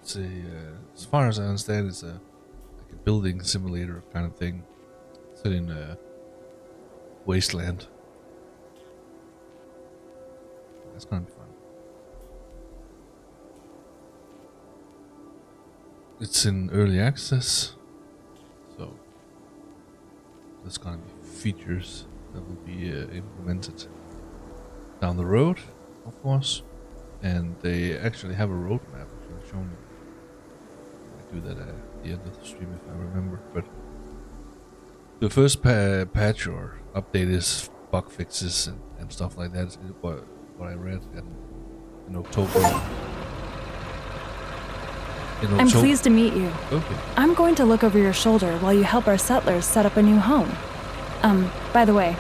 It's as far as I understand, it's like a building simulator kind of thing. Set in a wasteland. That's gonna be fun. It's in early access, so there's gonna be features that will be implemented down the road, of course. And they actually have a roadmap, which I'll show you. I do that at the end of the stream if I remember. But the first patch or update is bug fixes and stuff like that. Is what I read in October. I'm pleased to meet you. Okay. I'm going to look over your shoulder while you help our settlers set up a new home. By the way,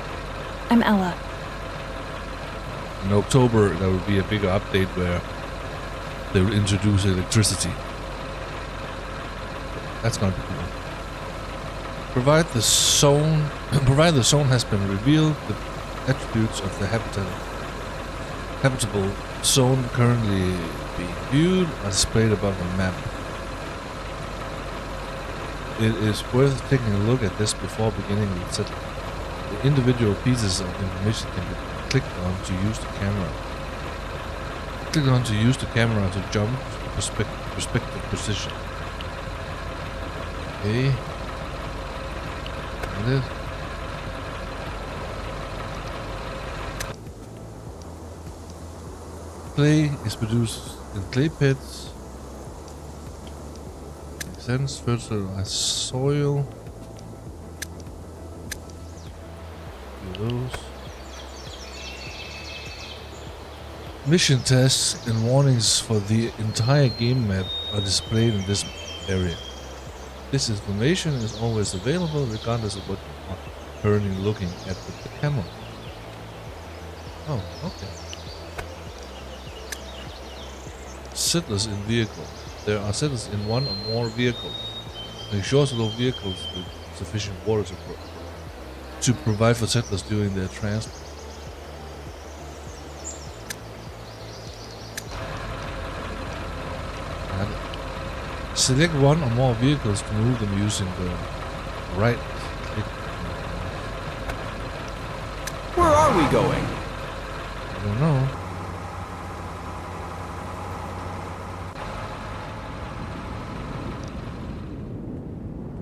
I'm Ella. In October, there will be a bigger update where they will introduce electricity. That's gonna be cool. Provided the zone has been revealed, the attributes of the habitable zone currently being viewed are displayed above the map. It is worth taking a look at this before beginning with settling. The individual pieces of information can be clicked on to use the camera. Click on to use the camera to jump to perspective position. Okay. Got it. Clay is produced in clay pits. Makes sense. Fertilized soil. Do those. Mission tasks and warnings for the entire game map are displayed in this area. This information is always available regardless of what you are currently looking at with the camera. Oh, okay. Settlers in vehicle. There are settlers in one or more vehicles. Make sure to load vehicles with sufficient water to provide for settlers during their transport. Select one or more vehicles to move them using the right click. Where are we going? I don't know.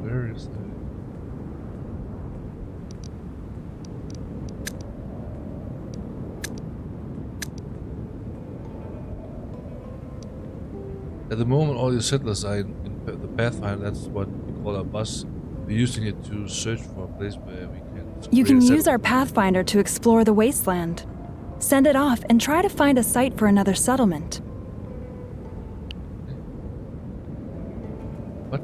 Where is that? At the moment, all your settlers are in the Pathfinder. That's what we call a bus. We're using it to search for a place where we can... You can use our Pathfinder to explore the wasteland. Send it off and try to find a site for another settlement. What?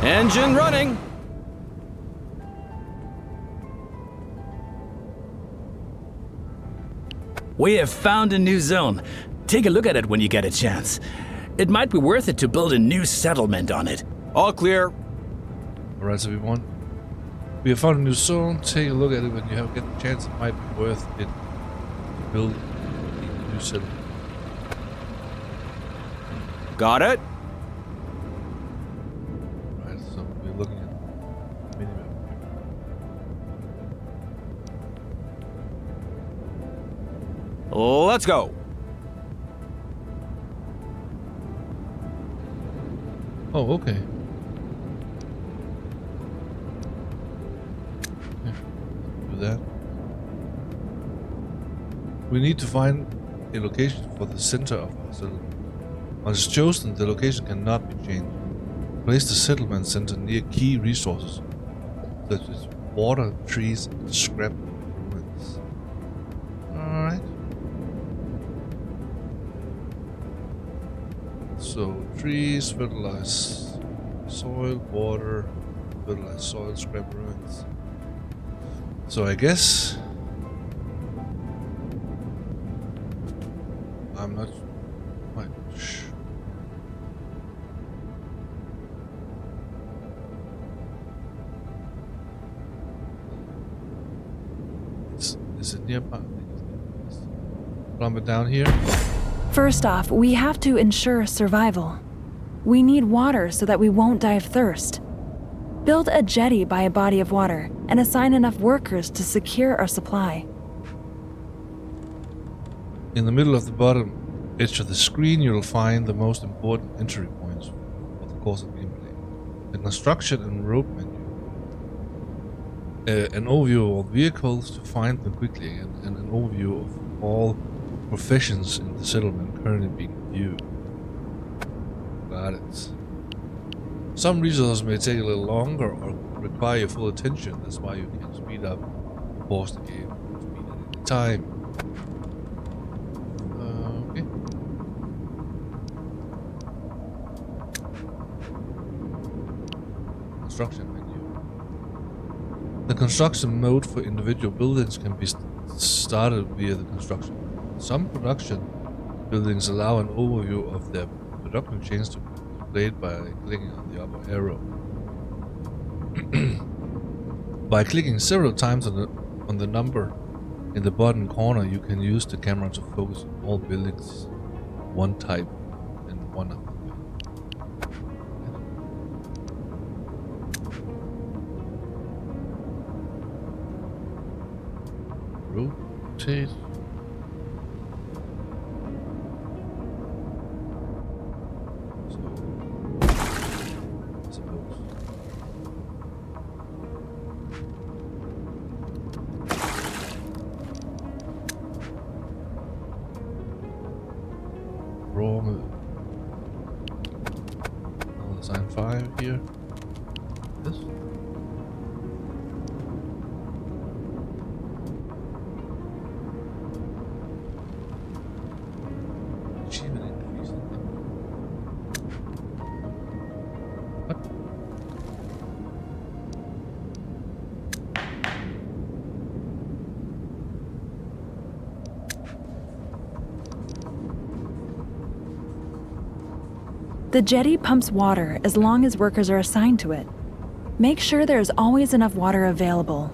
Engine running! We have found a new zone. Take a look at it when you get a chance. It might be worth it to build a new settlement on it. All clear. Alright, so we have found a new zone. Take a look at it when you get the chance. It might be worth it to build a new settlement. Got it. Right, so we're looking at the minimap. Let's go. Oh, okay. Yeah, do that. We need to find a location for the center of our settlement. Once chosen, the location cannot be changed. Place the settlement center near key resources, such as water, trees, and scrap ruins. Alright. So, trees, fertilized soil, water, fertilized soil, scrap ruins. So I guess I'm not quite sure. Is it nearby? Plumb it down here. First off, we have to ensure survival. We need water so that we won't die of thirst. Build a jetty by a body of water and assign enough workers to secure our supply. In the middle of the bottom edge of the screen, you'll find the most important entry points for the course of gameplay. The construction and road menu. An overview of all vehicles to find them quickly, and an overview of all professions in the settlement currently being viewed. Got it. Some resources may take a little longer or require your full attention. That's why you can speed up or pause the game speed at any time. Okay. Construction menu. The construction mode for individual buildings can be started via the construction mode. Some production buildings allow an overview of their production chains to be displayed by clicking on the upper arrow. By clicking several times on the number in the bottom corner, you can use the camera to focus on all buildings, one type, and one of them. Rotate. I'll assign 5 here. This. Achievement increase. What? The jetty pumps water as long as workers are assigned to it. Make sure there is always enough water available.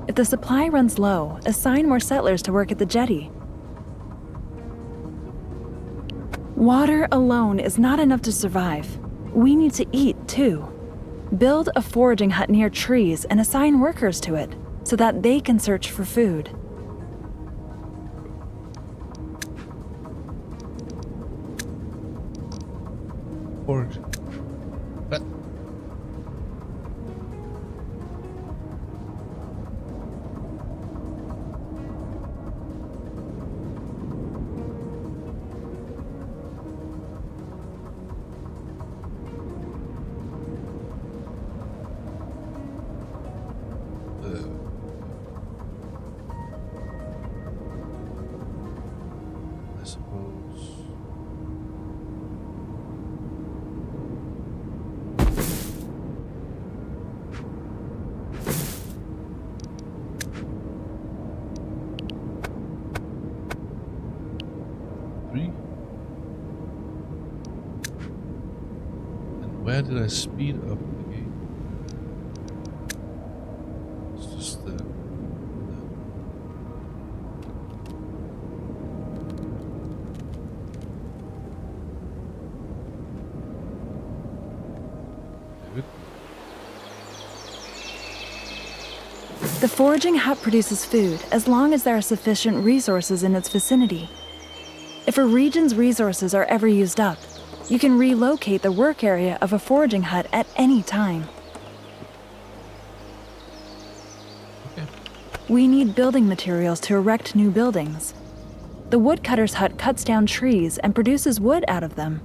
If the supply runs low, assign more settlers to work at the jetty. Water alone is not enough to survive. We need to eat too. Build a foraging hut near trees and assign workers to it so that they can search for food. Forage. But I suppose. And where did I speed up the game? It's just the The foraging hut produces food as long as there are sufficient resources in its vicinity. If a region's resources are ever used up, you can relocate the work area of a foraging hut at any time. okay. We need building materials to erect new buildings. The woodcutter's hut cuts down trees and produces wood out of them.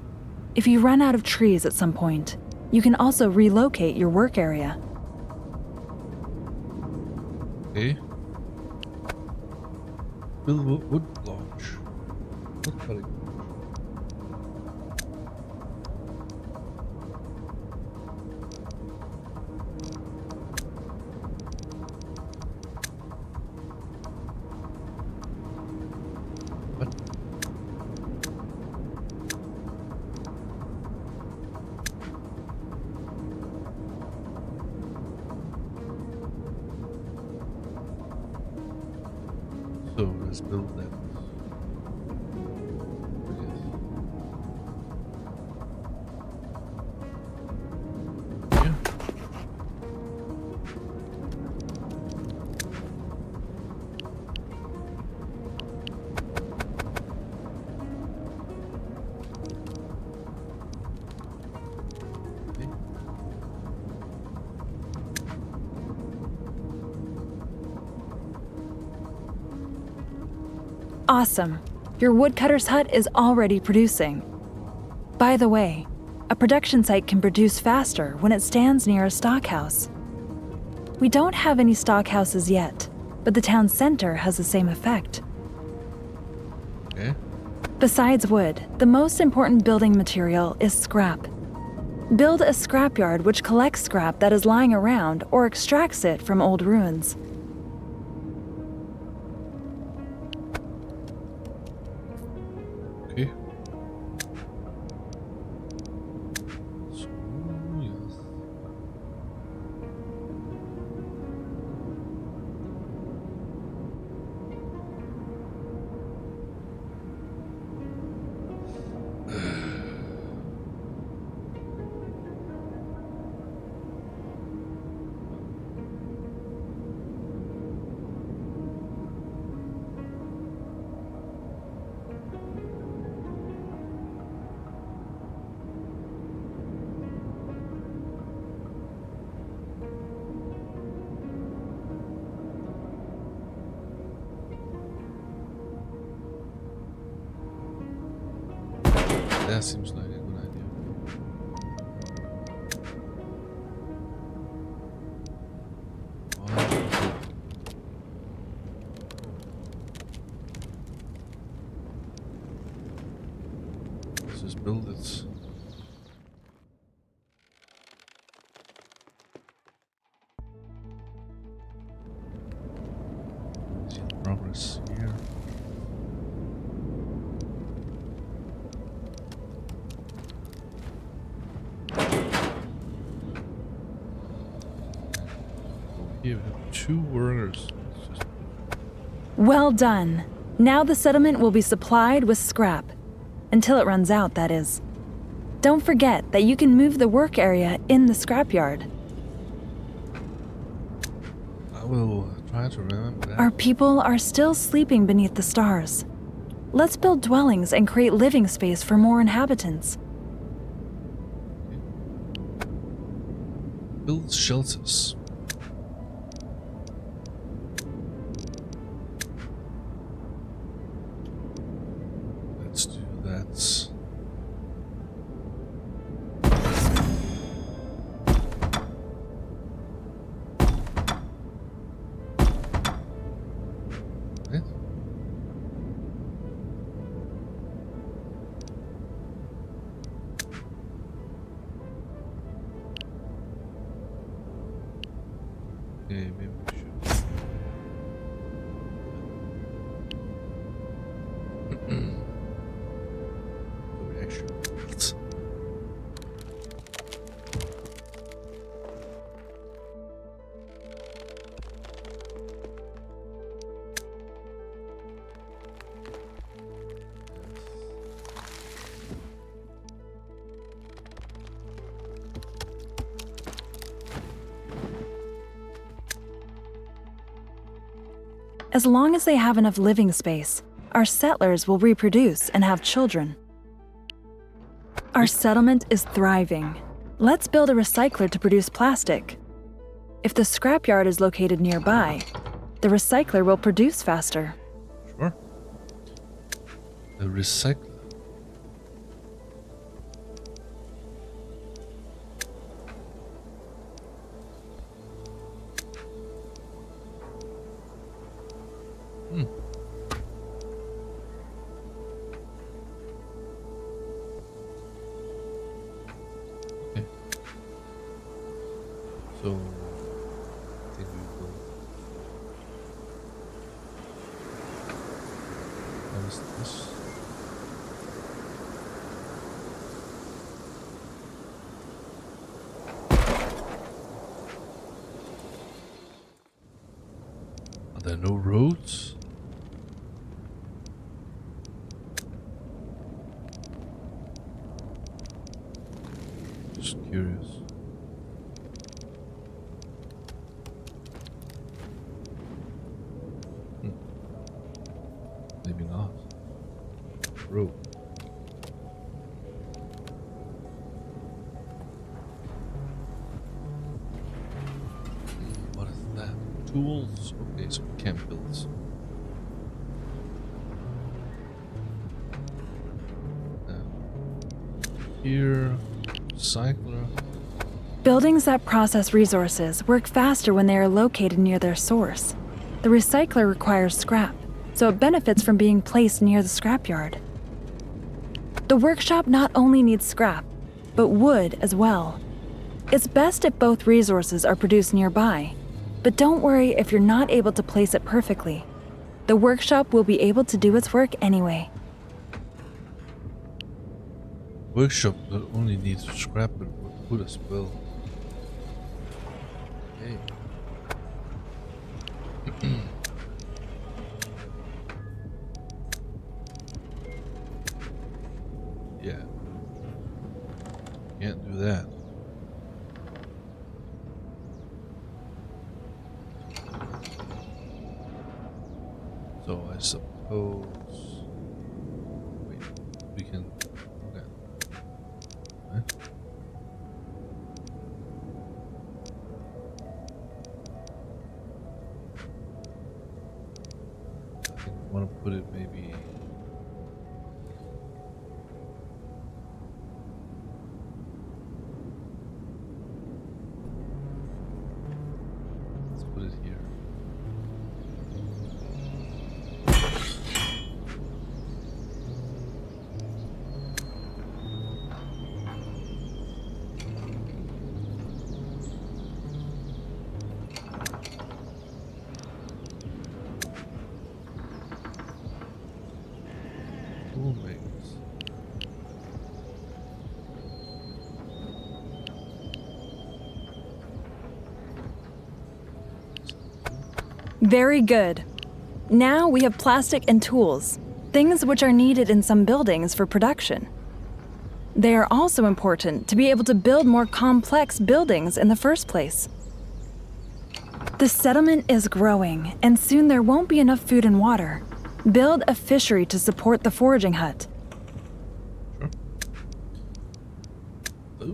If you run out of trees at some point, you can also relocate your work area. Okay. Build wood launch. Wood cutting. What? So let's build that. Yeah. Okay. Awesome. Your woodcutter's hut is already producing. By the way, a production site can produce faster when it stands near a stockhouse. We don't have any stockhouses yet, but the town center has the same effect. Okay. Besides wood, the most important building material is scrap. Build a scrapyard which collects scrap that is lying around or extracts it from old ruins. Okay. So, yes. That seems like a good idea. Oh, let's just build it. See the progress here. Here we have 2 workers. Let's just Well done. Now the settlement will be supplied with scrap. Until it runs out, that is. Don't forget that you can move the work area in the scrapyard. I will try to remember that. Our people are still sleeping beneath the stars. Let's build dwellings and create living space for more inhabitants. Build shelters. Let's do that. Right. Okay, maybe we should. So we actually built. As long as they have enough living space, our settlers will reproduce and have children. Our settlement is thriving. Let's build a recycler to produce plastic. If the scrapyard is located nearby, the recycler will produce faster. Sure. The recycler. Okay. So I think we will. What is this? Are there no roads? Just curious. Hmm. Maybe not. True. What is that? Tools? Okay, so we can't build this. Here, recycler. Buildings that process resources work faster when they are located near their source. The recycler requires scrap, so it benefits from being placed near the scrapyard. The workshop not only needs scrap, but wood as well. It's best if both resources are produced nearby, but don't worry if you're not able to place it perfectly. The workshop will be able to do its work anyway. Workshop that only needs scrap and wood as well. Okay. Yeah. Can't do that. So I suppose. Wait, we can. Okay. Right? I think I want to put it maybe. Let's put it here. Tool makers. Very good. Now we have plastic and tools, things which are needed in some buildings for production. They are also important to be able to build more complex buildings in the first place. The settlement is growing, and soon there won't be enough food and water. Build a fishery to support the foraging hut. Sure. Oh.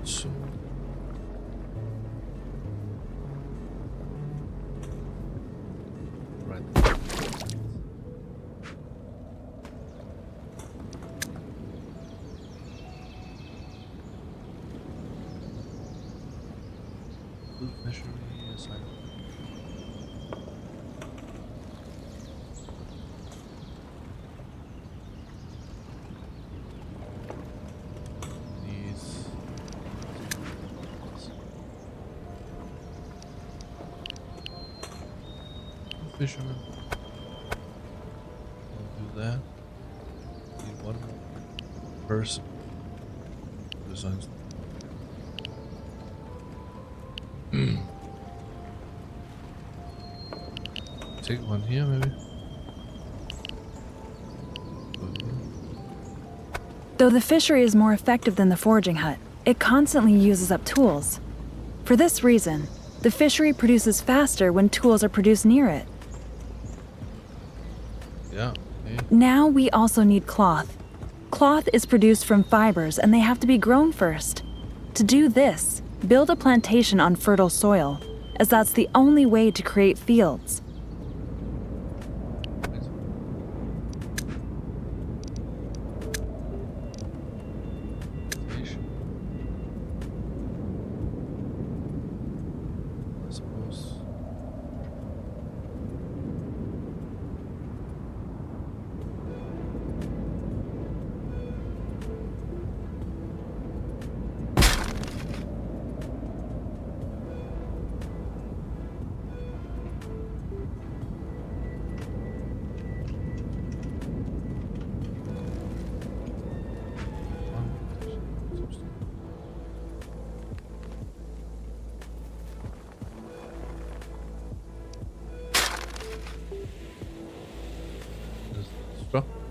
So. Right. Food fishery assignment. These. Fisherman. We'll do that. Need one more person. Designs. Take one here, maybe. Though the fishery is more effective than the foraging hut, it constantly uses up tools. For this reason, the fishery produces faster when tools are produced near it. Yeah. Okay. Now we also need cloth. Cloth is produced from fibers and they have to be grown first. To do this, build a plantation on fertile soil, as that's the only way to create fields. I suppose.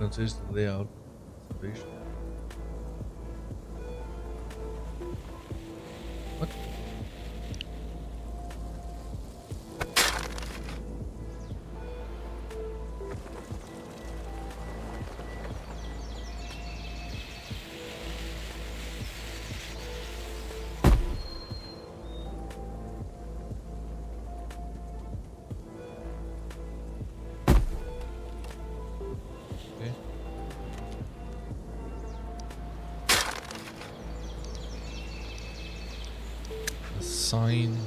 Plantation layout observation. What? Okay. A sign.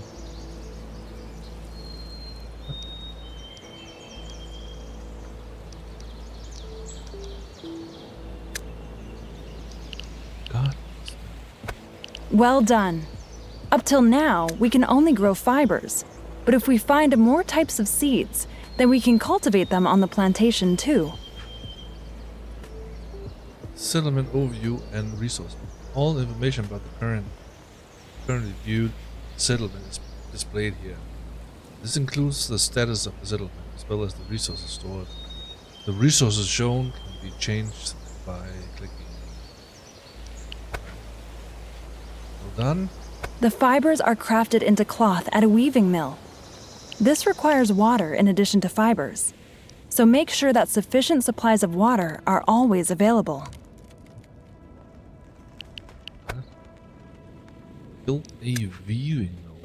God. Well done. Up till now, we can only grow fibers. But if we find more types of seeds, then we can cultivate them on the plantation too. Settlement overview and resource. All information about the currently viewed settlement is displayed here. This includes the status of the settlement as well as the resources stored. The resources shown can be changed by clicking. Well done. The fibers are crafted into cloth at a weaving mill. This requires water in addition to fibers. So make sure that sufficient supplies of water are always available. Build a viewing mill.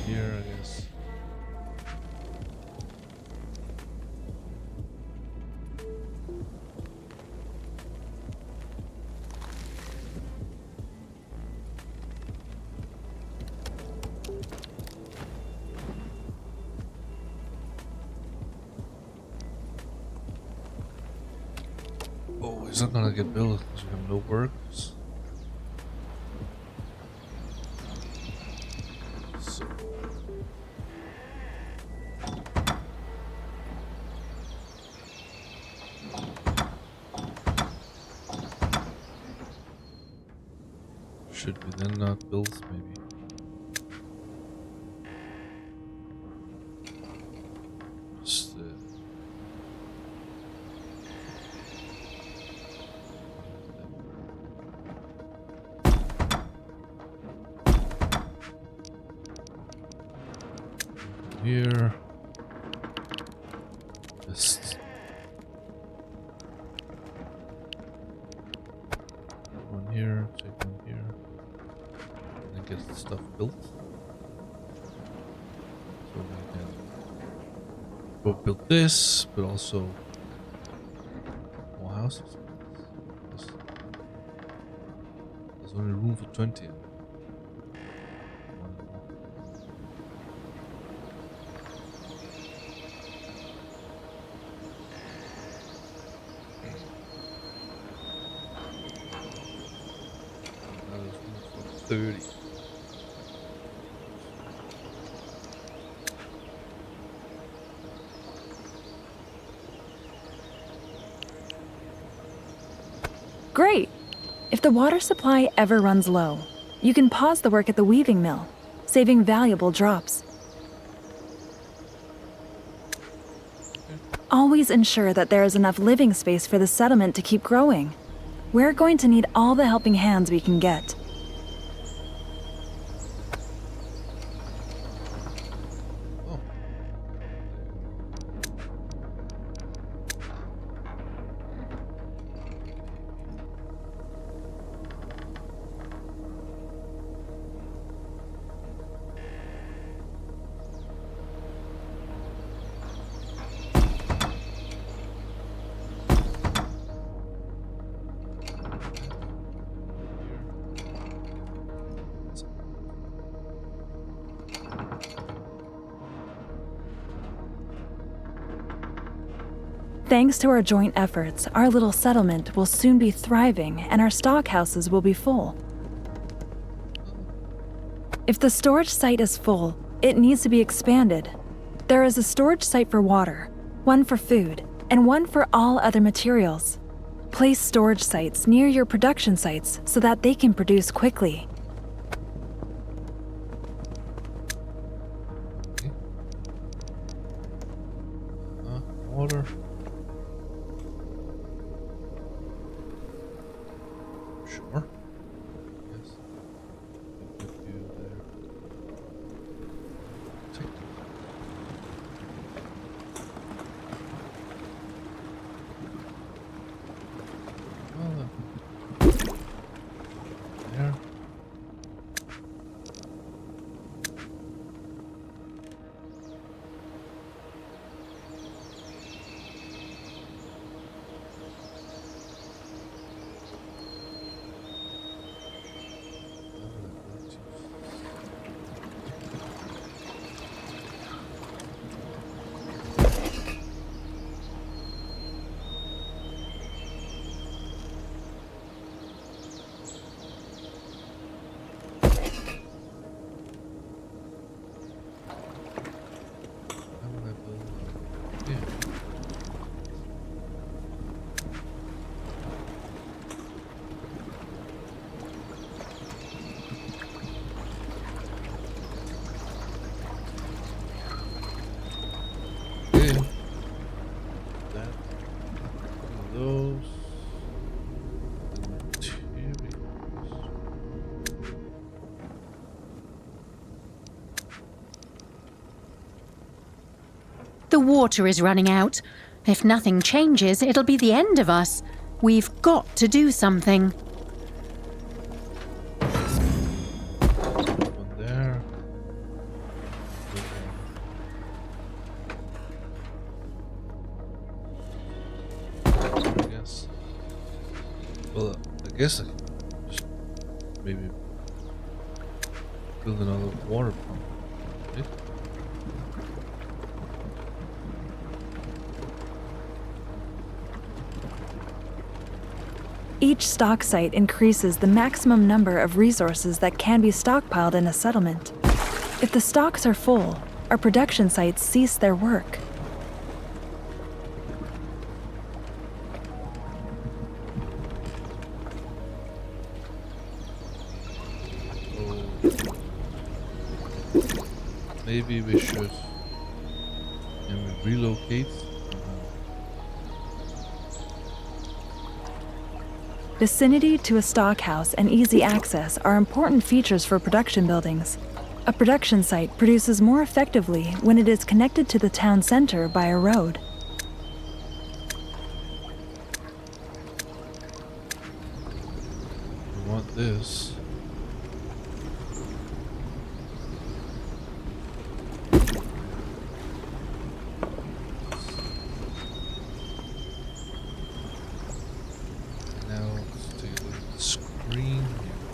Here, I guess. Oh, it's not gonna get built because we have no workers. So. Should we then not build maybe? Just here. Just one here, take one here, and then get the stuff built. So we can both build this, but also more houses. There's only room for 20. Now there's room for 30. Great! If the water supply ever runs low, you can pause the work at the weaving mill, saving valuable drops. Always ensure that there is enough living space for the settlement to keep growing. We're going to need all the helping hands we can get. Oh. Here. Thanks to our joint efforts, our little settlement will soon be thriving and our stockhouses will be full. If the storage site is full, it needs to be expanded. There is a storage site for water, one for food, and one for all other materials. Place storage sites near your production sites so that they can produce quickly. Water. Sure. Yes. Put you there. Take it. There. The water is running out. If nothing changes, it'll be the end of us. We've got to do something. One there. I guess. Well, I guess I can just maybe build another water pump. Right? Each stock site increases the maximum number of resources that can be stockpiled in a settlement. If the stocks are full, our production sites cease their work. Maybe we should relocate. Vicinity to a stockhouse and easy access are important features for production buildings. A production site produces more effectively when it is connected to the town center by a road. We want this.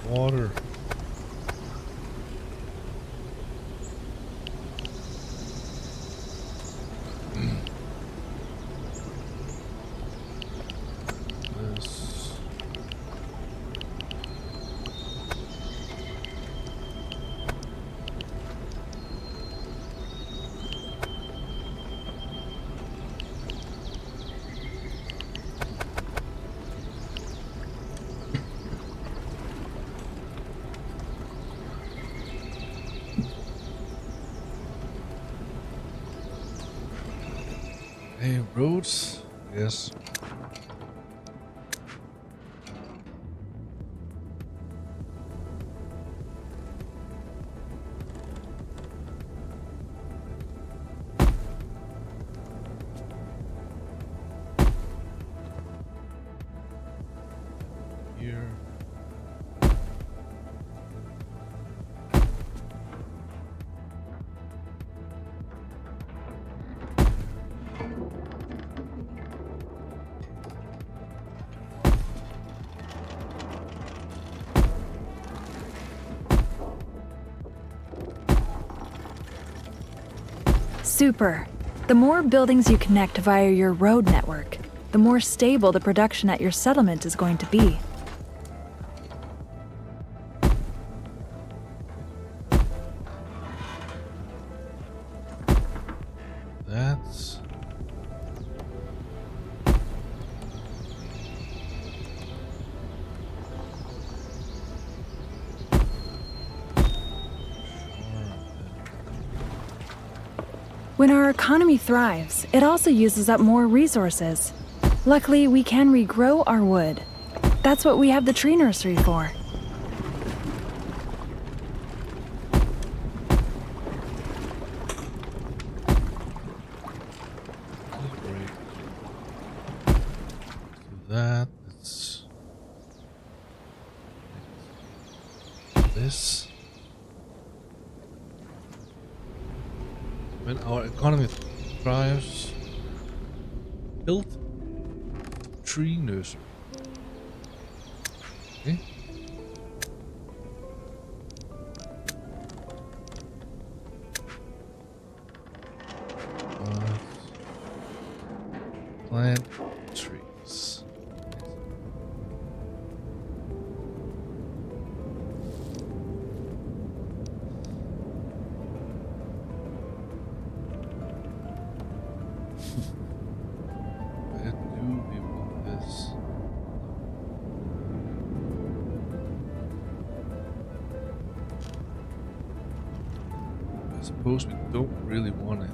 Water. This. Hey, roads? Yes. Here. Super. The more buildings you connect via your road network, the more stable the production at your settlement is going to be. That's... When our economy thrives, it also uses up more resources. Luckily, we can regrow our wood. That's what we have the tree nursery for. Great. So that, it's... This. When our economy thrives, build tree nursery. Okay. Plant trees. Where do we want this? I suppose we don't really want it.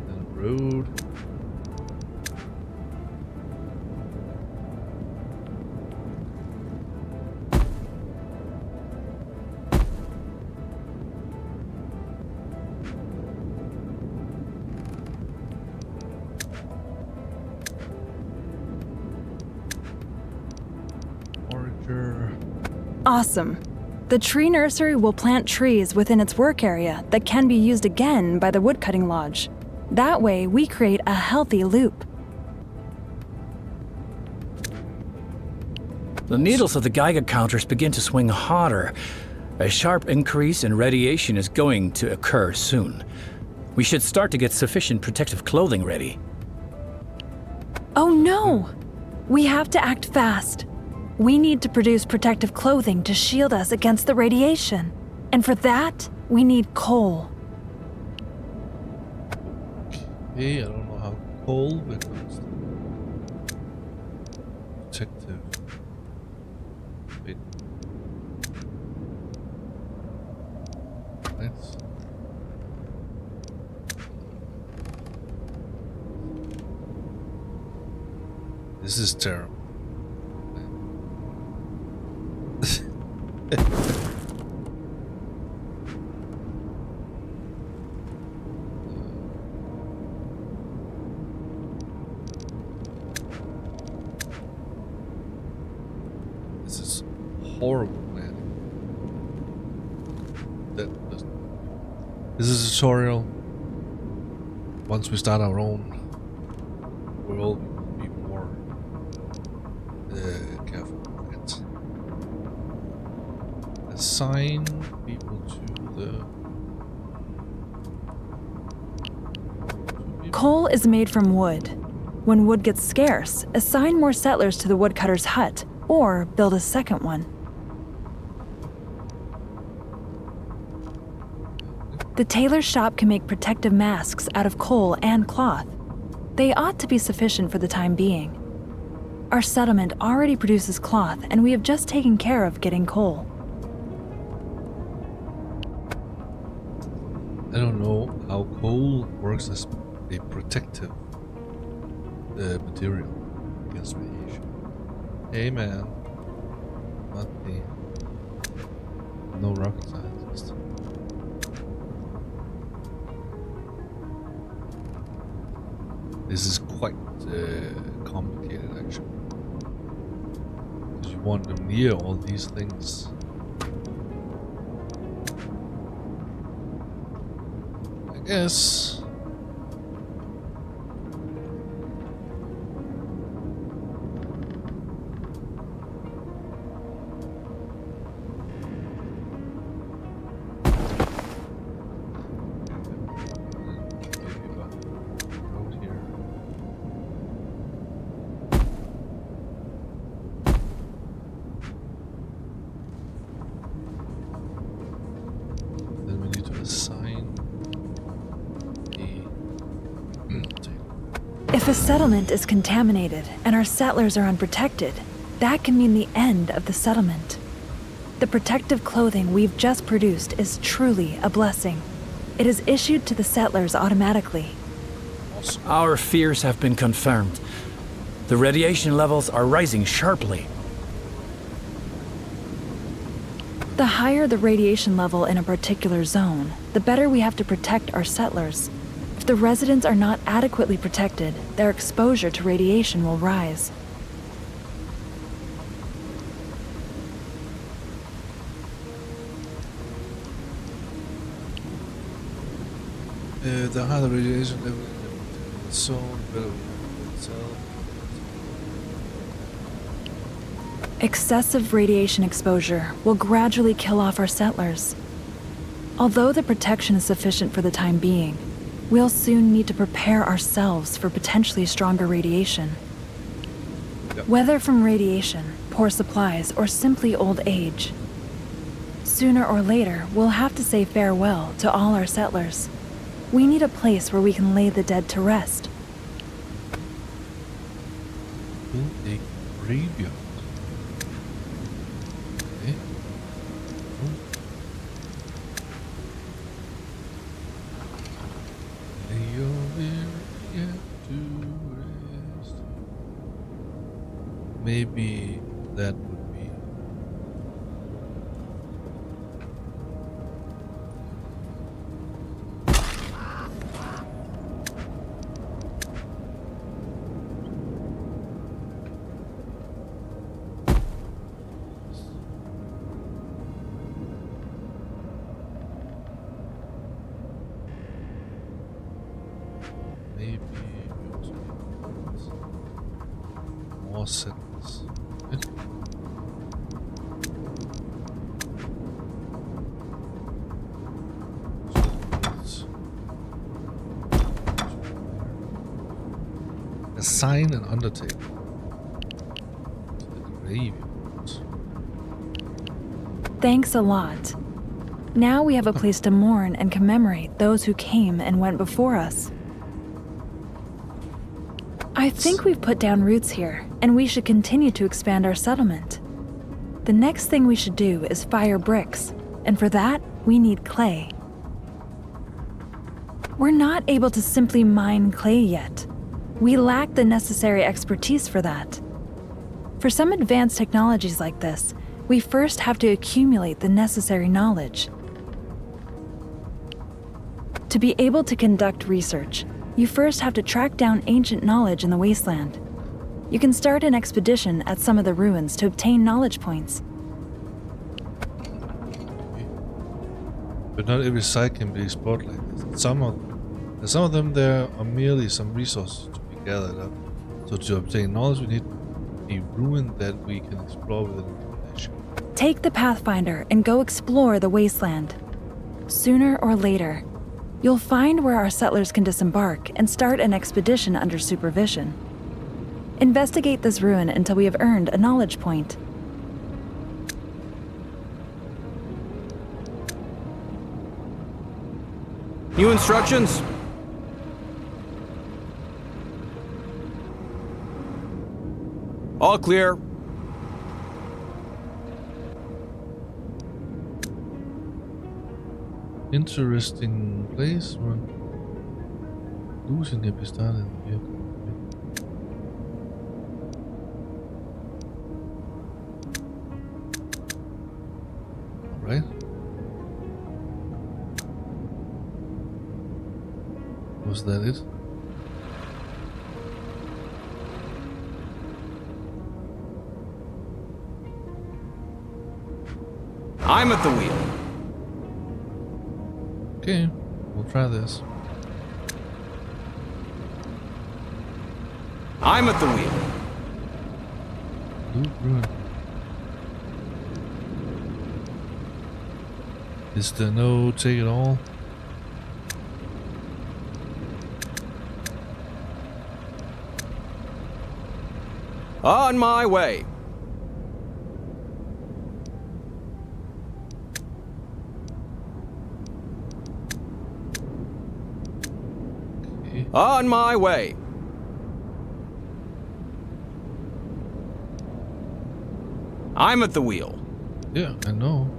Then a road. Forager. Awesome. The tree nursery will plant trees within its work area that can be used again by the woodcutting lodge. That way, we create a healthy loop. The needles of the Geiger counters begin to swing hotter. A sharp increase in radiation is going to occur soon. We should start to get sufficient protective clothing ready. Oh no! We have to act fast. We need to produce protective clothing to shield us against the radiation. And for that, we need coal. Okay, I don't know how cold it comes to protective. Wait. Let's. This is terrible. This is horrible, man. That doesn't. This is a tutorial. Once we start our own world, we will be more careful with it. Assign people to the. Coal is made from wood. When wood gets scarce, assign more settlers to the woodcutter's hut, or build a second one. The tailor's shop can make protective masks out of coal and cloth. They ought to be sufficient for the time being. Our settlement already produces cloth, and we have just taken care of getting coal. I don't know how coal works as a protective material against radiation. Hey man, not me. No rocket scientist. This is quite complicated actually. Because you want them near all these things. I guess If a settlement is contaminated and our settlers are unprotected, that can mean the end of the settlement. The protective clothing we've just produced is truly a blessing. It is issued to the settlers automatically. Our fears have been confirmed. The radiation levels are rising sharply. The higher the radiation level in a particular zone, the better we have to protect our settlers. If the residents are not adequately protected, their exposure to radiation will rise. The higher the radiation level in the zone, better itself. Excessive radiation exposure will gradually kill off our settlers. Although the protection is sufficient for the time being, we'll soon need to prepare ourselves for potentially stronger radiation. Yep. Whether from radiation, poor supplies, or simply old age, sooner or later we'll have to say farewell to all our settlers. We need a place where we can lay the dead to rest. Build a graveyard. Okay. Lay your weary head to rest. Maybe that would be. Maybe we also need more settlers. Right? Assign an undertaker to the graveyard. Thanks a lot. Now we have a place to mourn and commemorate those who came and went before us. I think we've put down roots here, and we should continue to expand our settlement. The next thing we should do is fire bricks, and for that, we need clay. We're not able to simply mine clay yet. We lack the necessary expertise for that. For some advanced technologies like this, we first have to accumulate the necessary knowledge. To be able to conduct research, you first have to track down ancient knowledge in the wasteland. You can start an expedition at some of the ruins to obtain knowledge points. But not every site can be explored like this. Some of them there are merely some resources to be gathered up. So to obtain knowledge, we need a ruin that we can explore with information. Take the Pathfinder and go explore the wasteland. Sooner or later, you'll find where our settlers can disembark and start an expedition under supervision. Investigate this ruin until we have earned a knowledge point. New instructions? All clear. Interesting place. Losing if we started here. Alright. Was that it? I'm at the wheel. Okay, we'll try this. I'm at the wheel. Loot ruin. Is there no take it all? On my way. Okay. On my way. I'm at the wheel. Yeah, I know.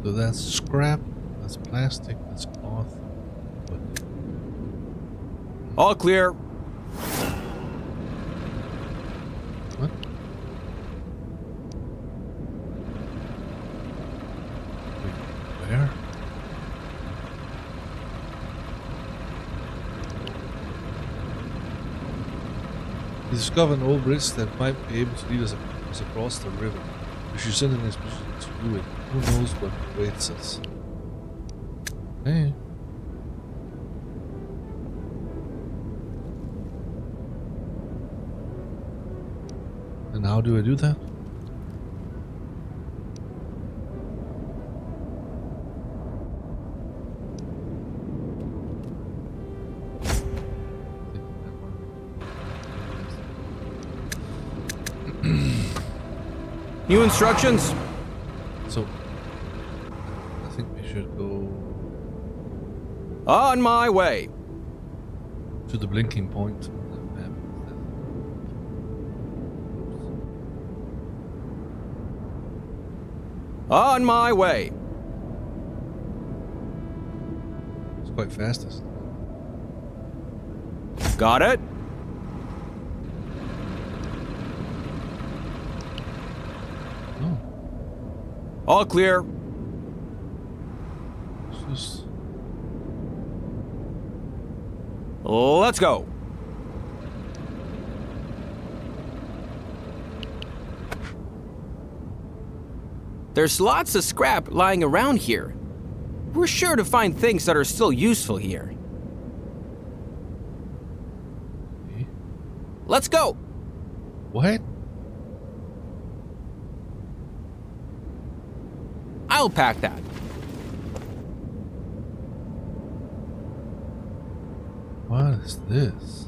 So that's scrap, that's plastic, that's cloth. But All clear. what? Wait, where? We discovered an old bridge that might be able to lead us across the river. We should send an expedition to do it. Who knows what awaits us? Hey. And how do I do that? New instructions? So, I think we should go On my way. to the blinking point on the map. On my way. It's quite fast, isn't it? Got it? Oh, All clear. it's just... Let's go. There's lots of scrap lying around here. We're sure to find things that are still useful here. Okay. Let's go. What? I'll pack that. What is this?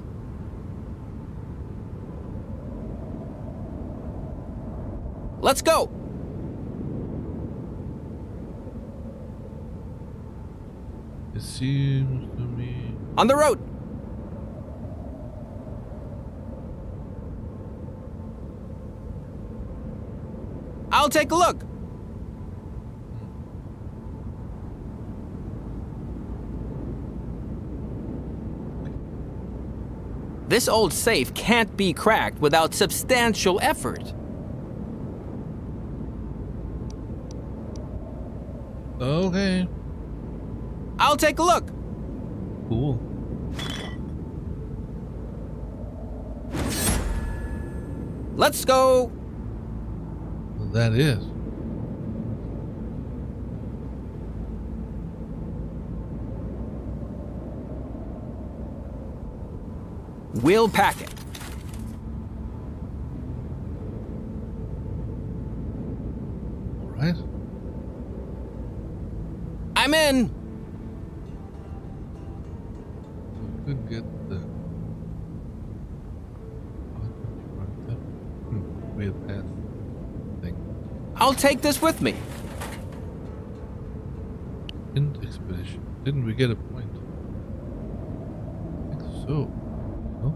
Let's go. It seems to me... On the road. I'll take a look. This old safe can't be cracked without substantial effort. Okay. I'll take a look. Cool. Let's go. Well, that is. We'll pack it. Alright. I'm in. So we could get the... Weird path thing. I'll take this with me. End expedition. Didn't we get a point? I think so. No?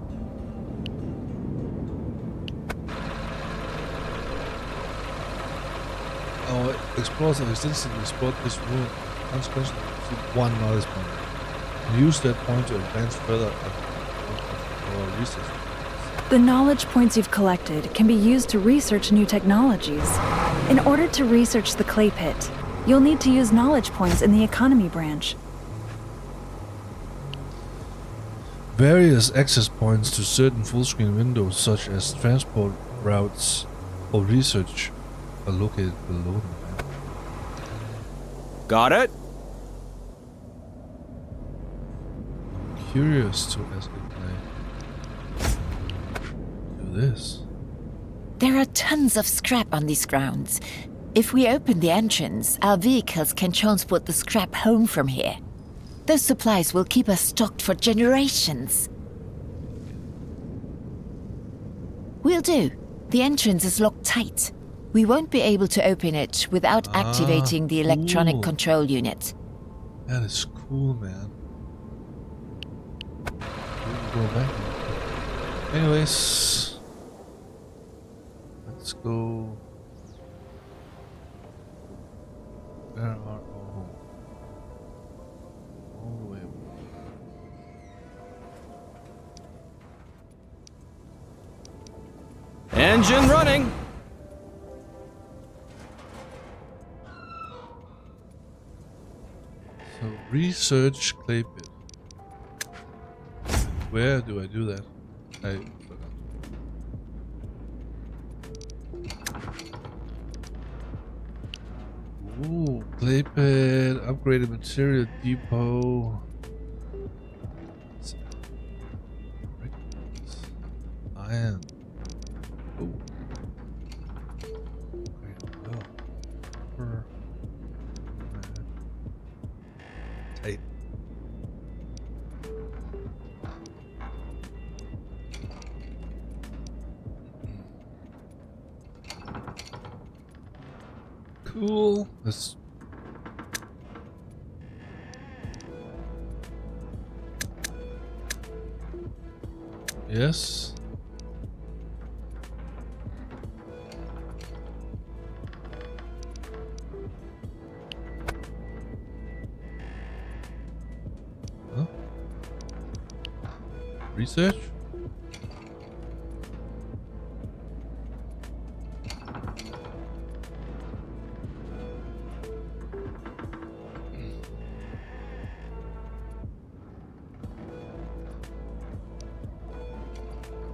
Our explorers have extensively explored this room. Consequently, one knowledge point. And use that point to advance further our research. The knowledge points you've collected can be used to research new technologies. In order to research the clay pit, you'll need to use knowledge points in the economy branch. Various access points to certain full-screen windows, such as transport routes or research, are located below the map. Got it? Curious to ask if I do this. There are tons of scrap on these grounds. If we open the entrance, our vehicles can transport the scrap home from here. Those supplies will keep us stocked for generations. We'll do. The entrance is locked tight. We won't be able to open it without activating the electronic cool. control unit. That is cool, man. We can go back. Anyways, let's go. Where are all the way over. Engine running. So research clay pit. Where do I do that? I forgot. Ooh, clay pit, upgraded material depot. Iron. Oh. Okay, well. Tight. Cool. Let's. Yes. Huh? Research?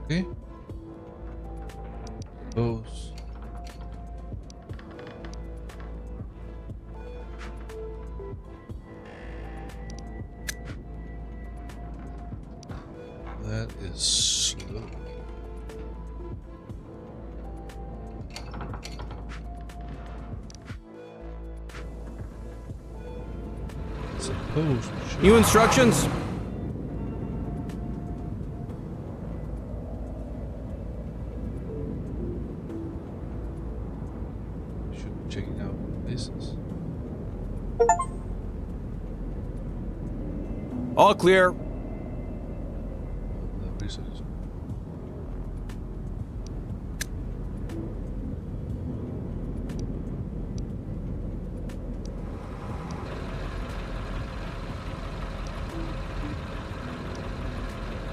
Okay. Those. That is slow. I suppose we should. New instructions? We should be checking out places. All clear. The research.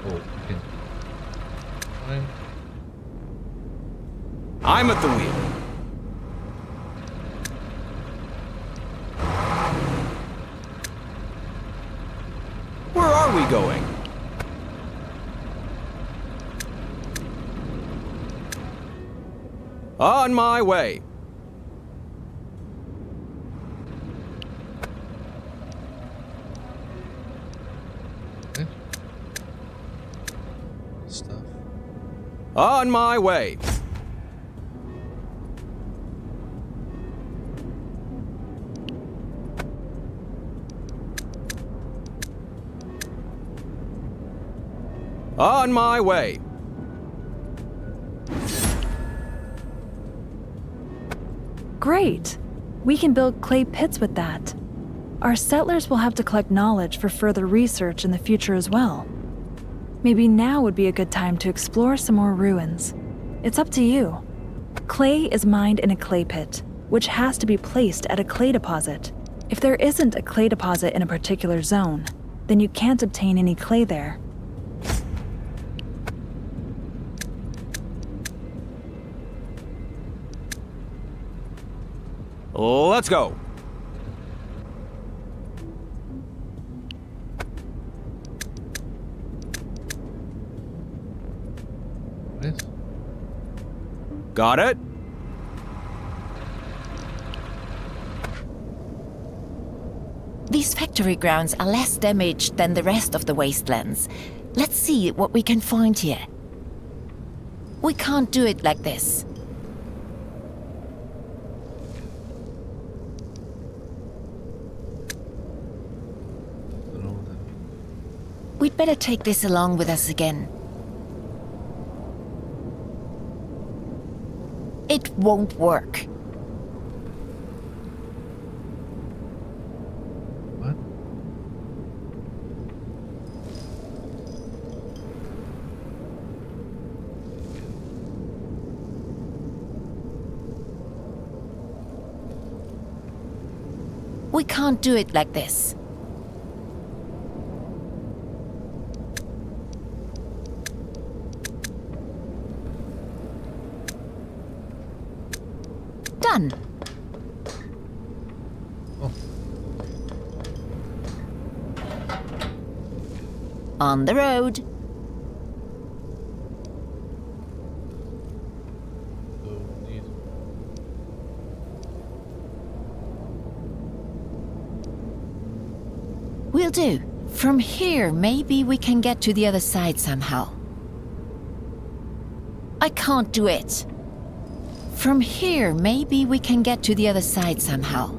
Oh, okay. Fine. I'm at the wheel. Where are we going? On my way. Okay. Stuff. On my way. On my way. Great! We can build clay pits with that. Our settlers will have to collect knowledge for further research in the future as well. Maybe now would be a good time to explore some more ruins. It's up to you. Clay is mined in a clay pit, which has to be placed at a clay deposit. If there isn't a clay deposit in a particular zone, then you can't obtain any clay there. Let's go. Right? Got it? These factory grounds are less damaged than the rest of the wastelands. Let's see what we can find here. We can't do it like this. Don't know what that means. We'd better take this along with us again. It won't work. What? We can't do it like this. Done. Oh, On the road. so need. Will do. From here, maybe we can get to the other side somehow. I can't do it. From here, maybe we can get to the other side somehow.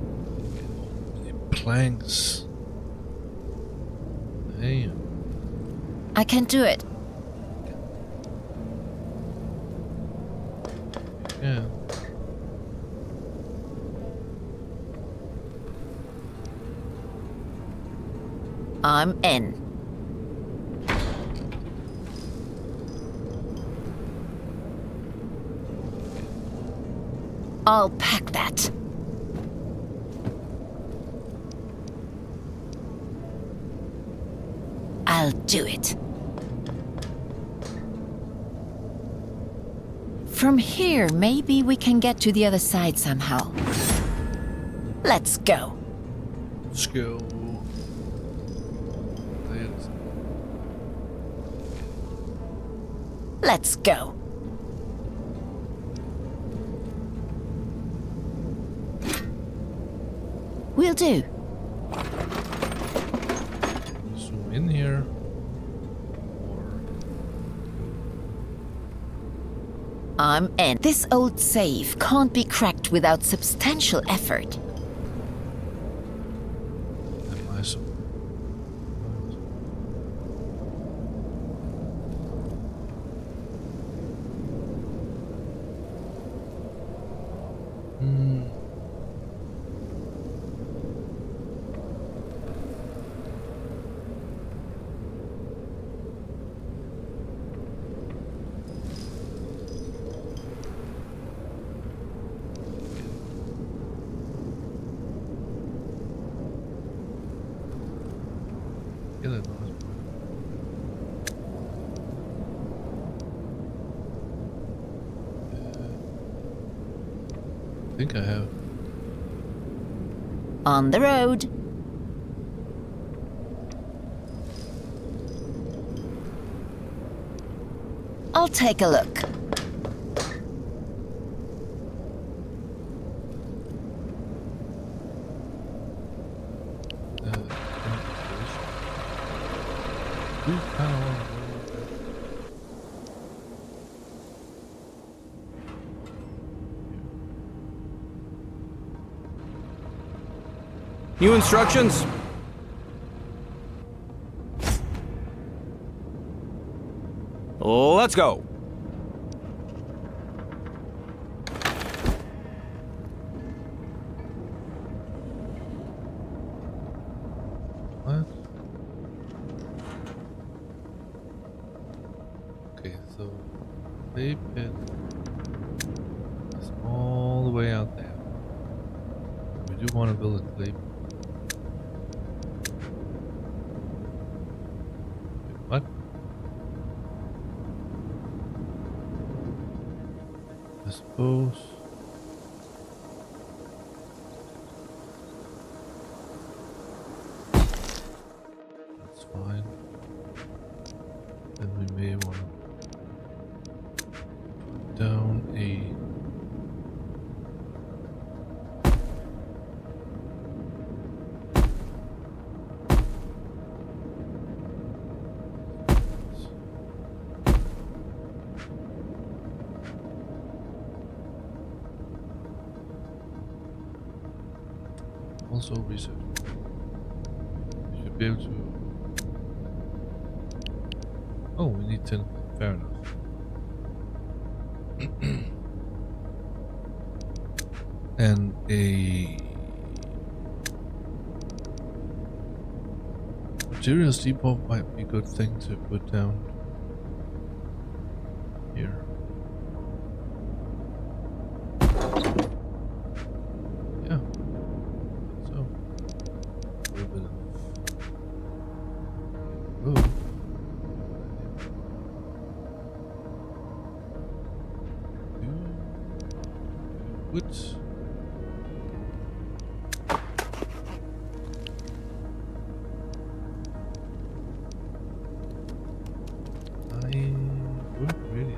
Planks. Hey, I can do it. yeah. I'm in. I'll pack that. I'll do it. From here, maybe we can get to the other side somehow. Let's go. Let's go. There's- Let's go. Will do. Zoom in here. Or I'm in. This old safe can't be cracked without substantial effort. am I so? Hmm. Get it, nice. I think I have. On the road. I'll take a look. We kind of want to go. New instructions? Let's go. What? Okay, so they pit is all the way out there. We do want to build a clay. What? I suppose. That's fine. Then we may want to put down a. Also research. We should be able to. Oh, we need 10. Fair enough. And a materials depot might be a good thing to put down here. Yeah. So wood. I would really.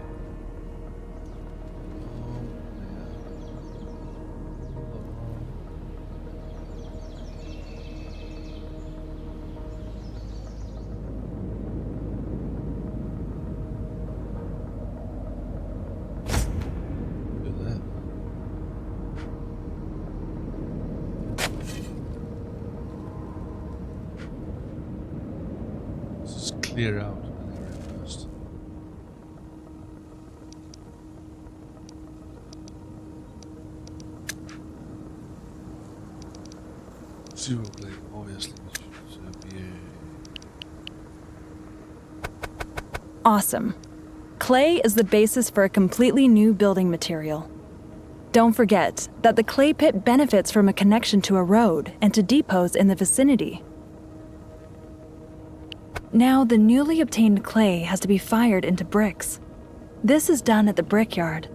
Clear out an area first. Zero blade, obviously, should be Awesome. Clay is the basis for a completely new building material. Don't forget that the clay pit benefits from a connection to a road and to depots in the vicinity. Now, the newly obtained clay has to be fired into bricks. This is done at the brickyard.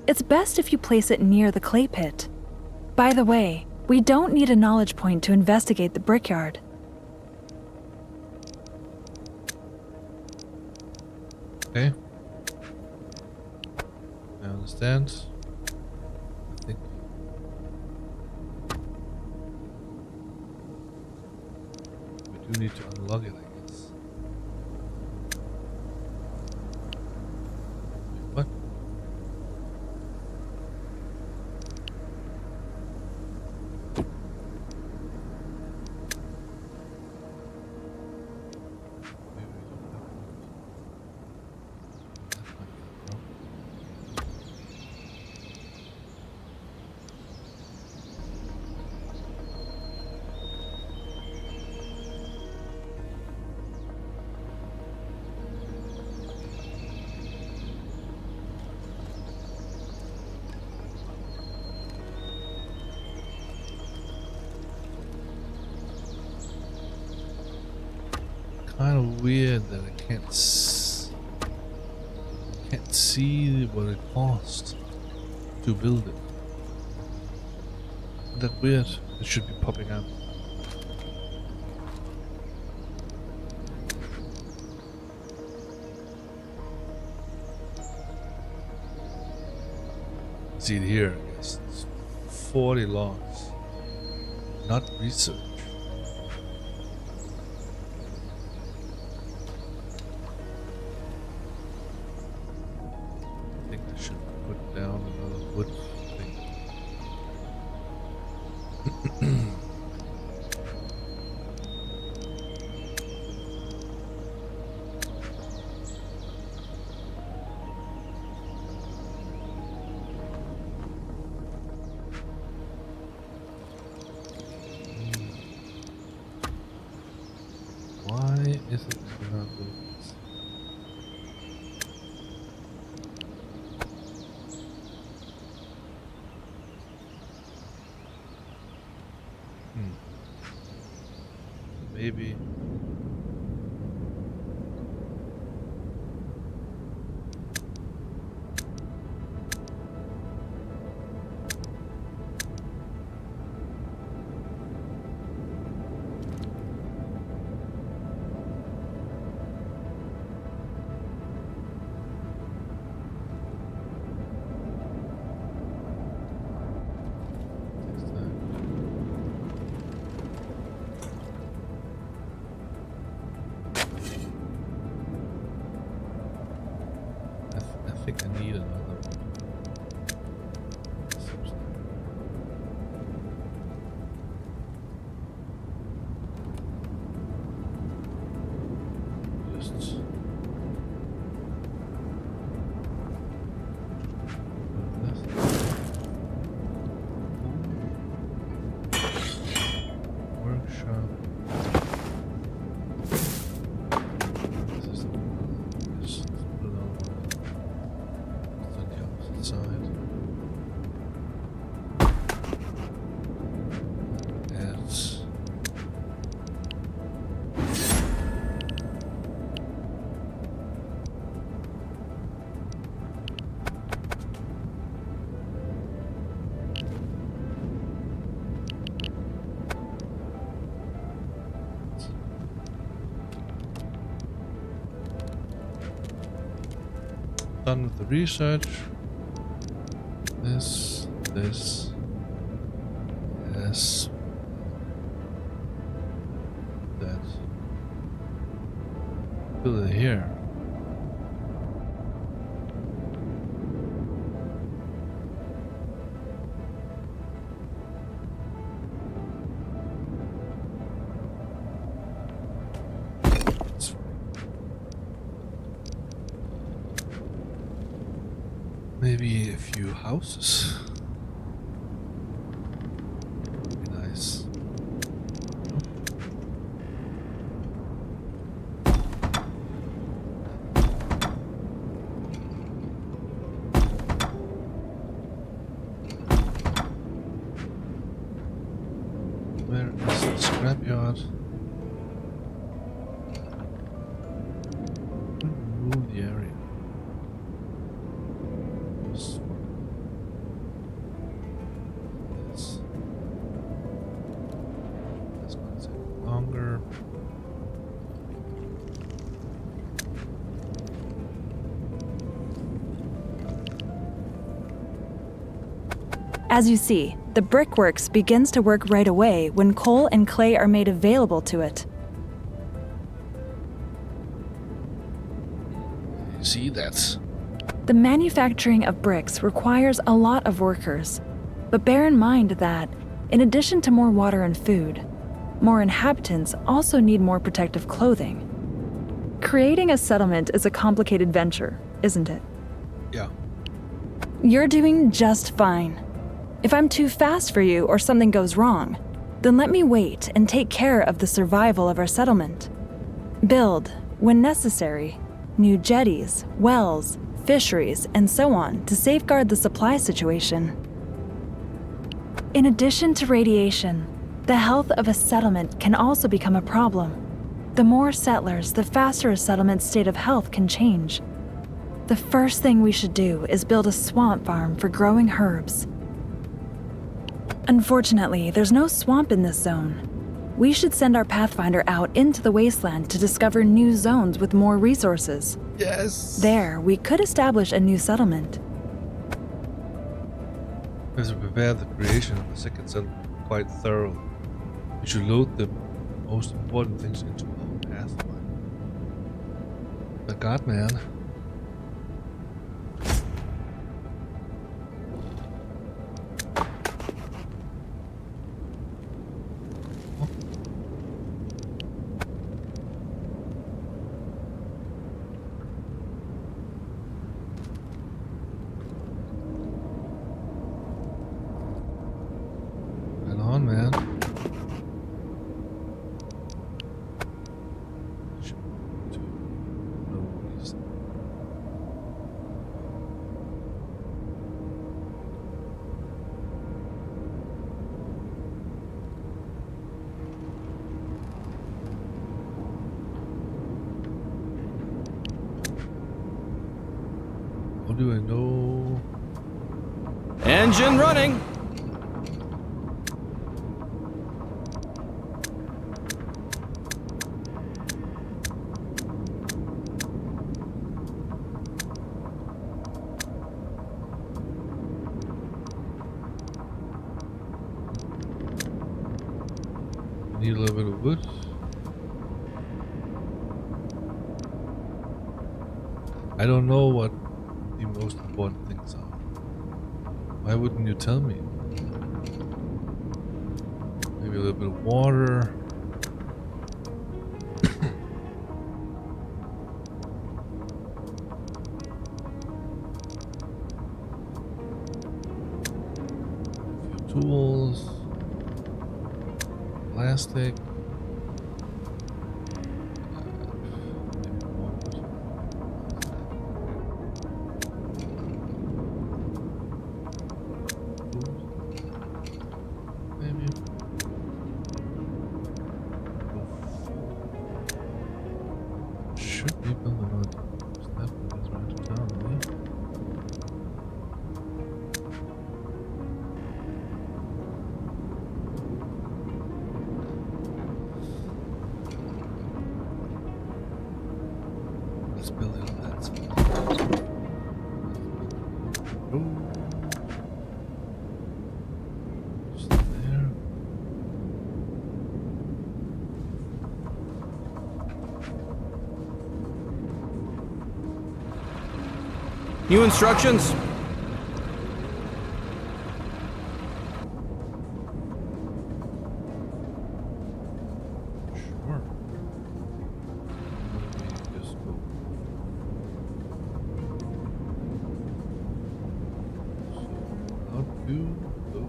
It's best if you place it near the clay pit. By the way, we don't need a knowledge point to investigate the brickyard. okay. I understand. I think we do need to unlock it, I guess. Wait, what? Maybe we don't have it. That might be the problem. Kind of weird that I can't see what it cost to build it. Isn't that weird? It should be popping up. See it here, I guess. It's 40 logs. Not research. I think I should put down another wood thing. Why is it not doing this? Maybe. Next time. I think I need another one. Seems like just workshop. This is the one. Just put it on. It's on the opposite side. Yes. done with the research. This. Yes. That. Fill it here. Maybe a few houses. Be nice. Where is the scrapyard? Move the area. That's gonna take longer. As you see, the brickworks begins to work right away when coal and clay are made available to it. You see that? The manufacturing of bricks requires a lot of workers, but bear in mind that, in addition to more water and food, more inhabitants also need more protective clothing. Creating a settlement is a complicated venture, isn't it? Yeah. You're doing just fine. If I'm too fast for you or something goes wrong, then let me wait and take care of the survival of our settlement. Build, when necessary, new jetties, wells, fisheries, and so on to safeguard the supply situation. In addition to radiation, the health of a settlement can also become a problem. The more settlers, the faster a settlement's state of health can change. The first thing we should do is build a swamp farm for growing herbs. Unfortunately, there's no swamp in this zone. We should send our Pathfinder out into the wasteland to discover new zones with more resources. Yes. There, we could establish a new settlement. As we prepare the creation of the second settlement quite thorough, we should load the most important things into our Pathfinder. The Godman. Man. How do I know? Engine running! Need a little bit of wood. I don't know what the most important things are. Why wouldn't you tell me? Maybe a little bit of water. A few tools. Plastic. Maybe. Should be building on step is right to town, maybe. Oh. Just there. New instructions? Sure. Let me just go. So, how to go?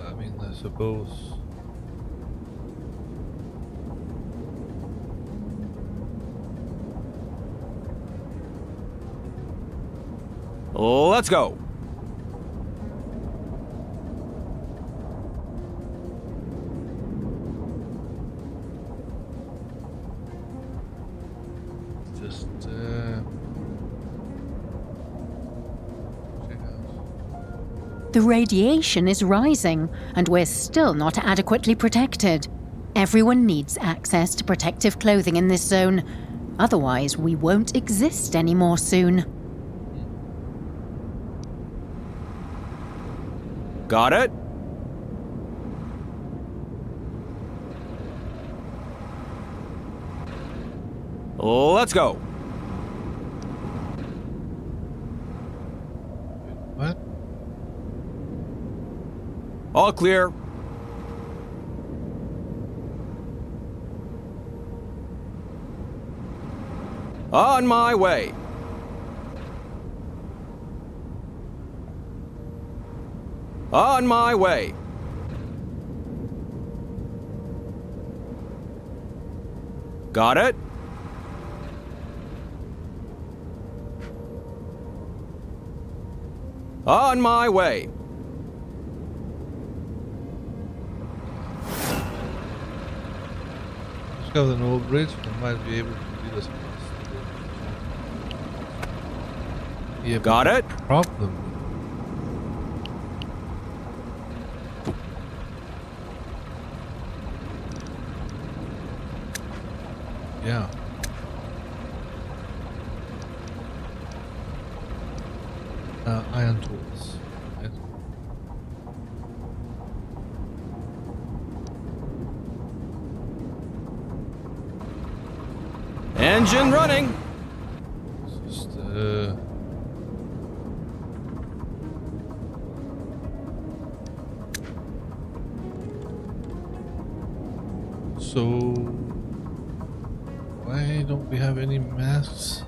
I mean, I suppose. Let's go. Just check out. The radiation is rising, and we're still not adequately protected. Everyone needs access to protective clothing in this zone. Otherwise, we won't exist anymore soon. Got it? Let's go. What? All clear. On my way. On my way. Got it? On my way. Let's go to an old bridge. We might be able to do this. Yeah, Got it? problem. Yeah. Iron tools. Right? Engine running. Just so why don't we have any masks?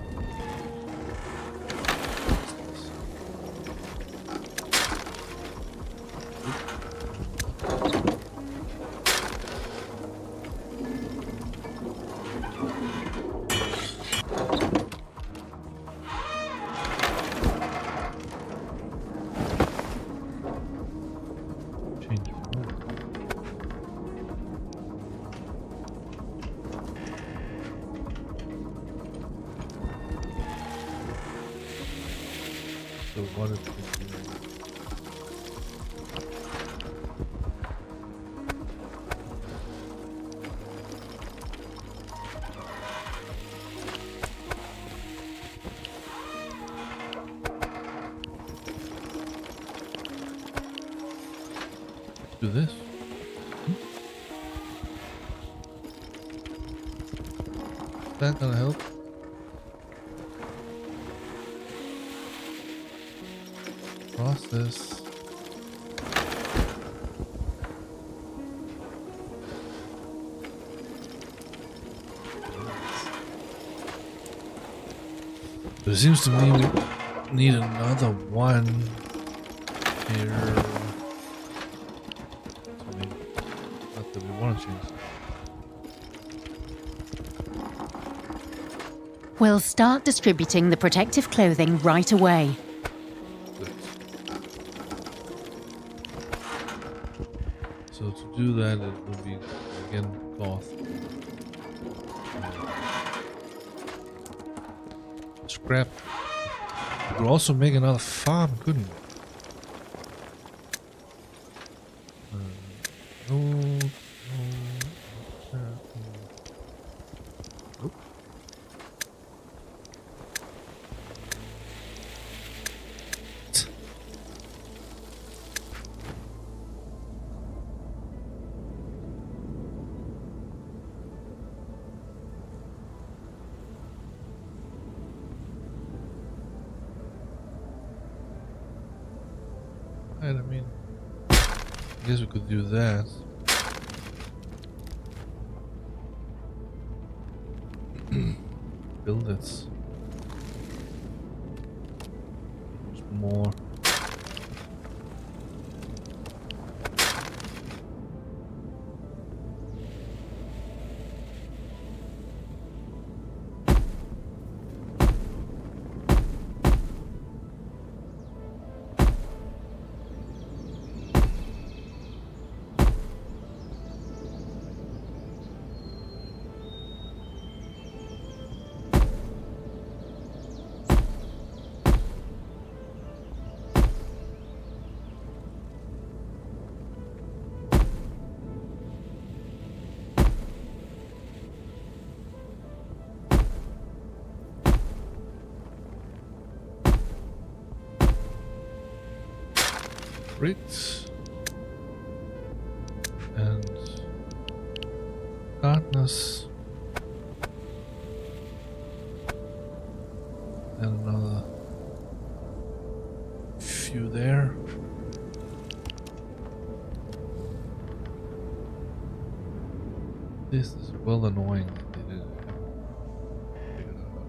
Change mode. So what if we do? Do this? Is that gonna help? Cross this. But it seems to me we need another one here. So not that we want to change. We'll start distributing the protective clothing right away. Good. So to do that, it will be again cloth. Scrap. We could also make another farm, couldn't we? No. Right, I mean, I guess we could do that. Build it. There's more. Bricks and gardeners and another few there. This is well annoying that they didn't figure that out.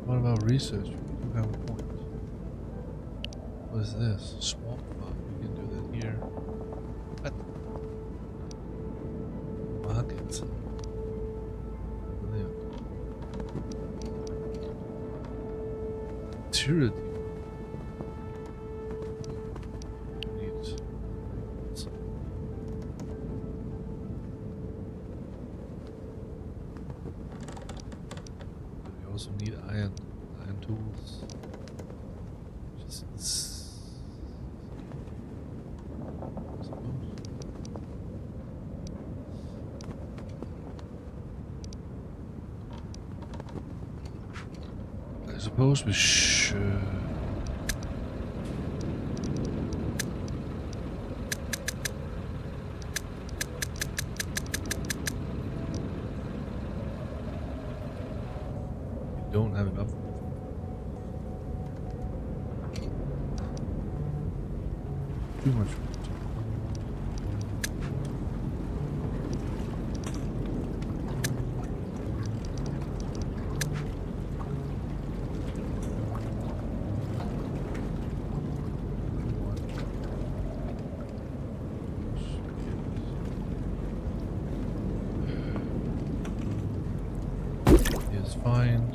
What about research? We do have a point. What is this? Swamp farm. We can do that here. What? Market. Brilliant. Material depot. Need. We also need iron tools. Just I suppose we should. We don't have enough. Too much. Is fine.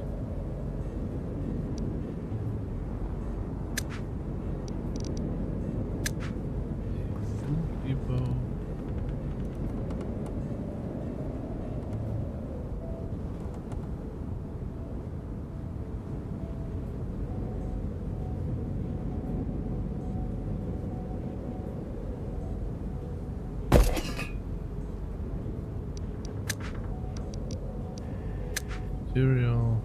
Depot. Material.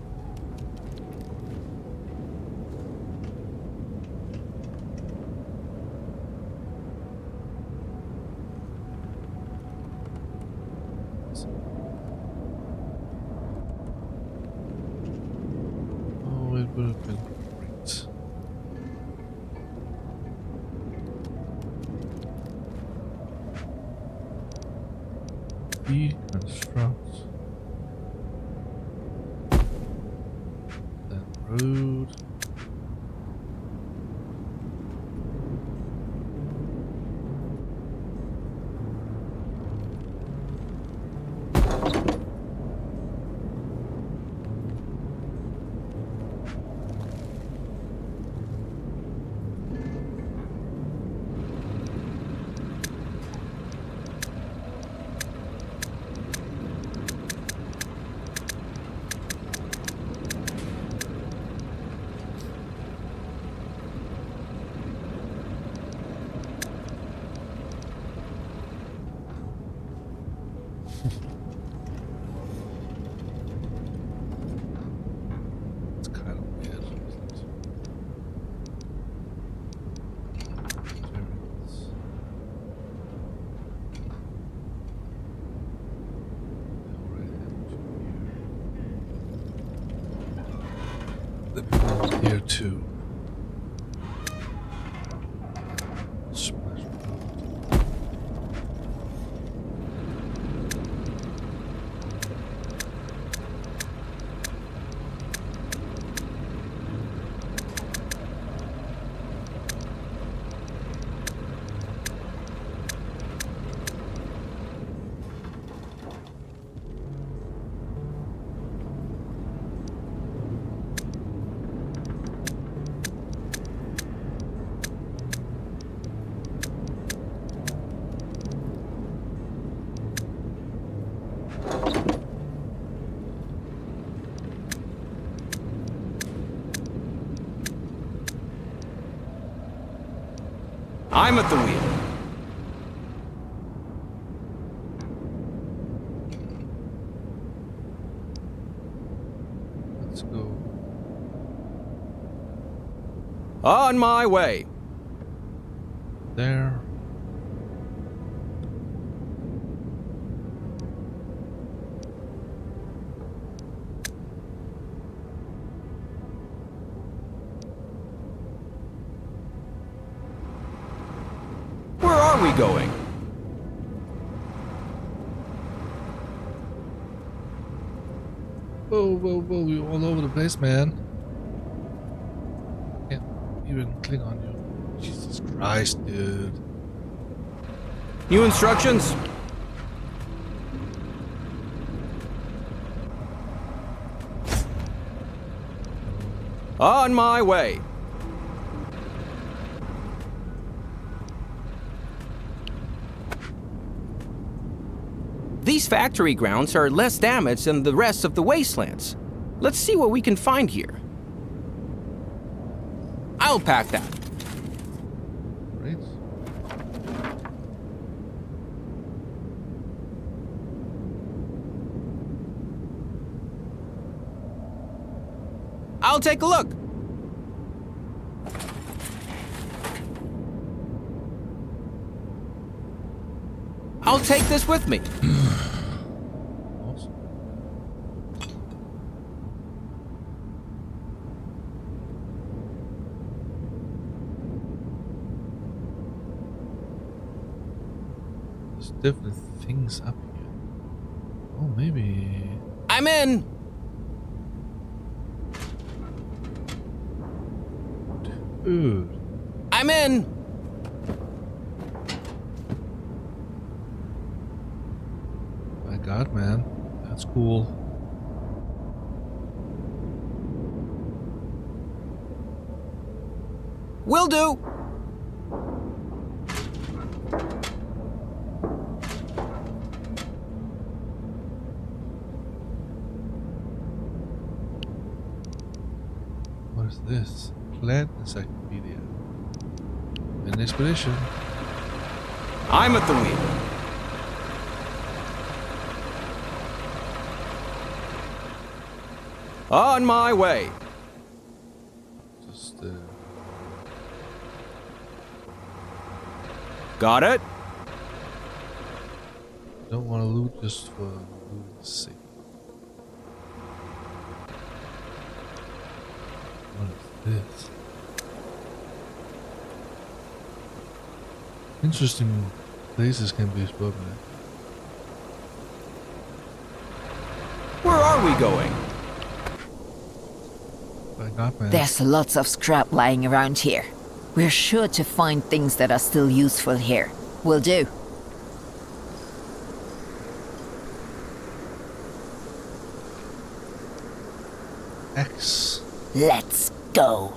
Oh, it would have been great. Deconstruct. Then road. to splash. I'm at the wheel. Let's go. On my way. There. Where are we going? Whoa, whoa, whoa, you're all over the place, man. Can't even click on you. Jesus Christ, dude. New instructions? On my way. These factory grounds are less damaged than the rest of the wastelands. Let's see what we can find here. I'll pack that. Great. I'll take a look. I'll take this with me. Awesome. There's definitely things up here. Oh, maybe. I'm in. Dude. I'm in. My God, man. That's cool. Will do. What is this? Plant encyclopedia. An expedition. I'm at the wheel. On my way. Just, Got it? don't want to loot just for looting's sake. What is this? Interesting places can be explored. Where are we going? My God, man. There's lots of scrap lying around here. We're sure to find things that are still useful here. Will do. X. Let's go.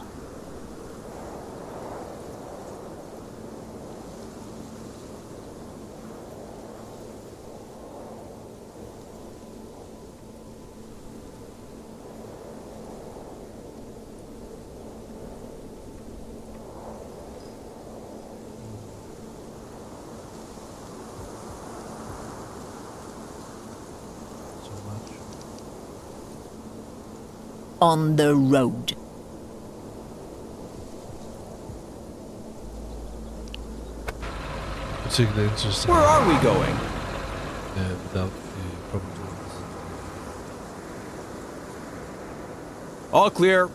So much. On the road. Particularly interesting. Where are we going? Without the proper tools. All clear.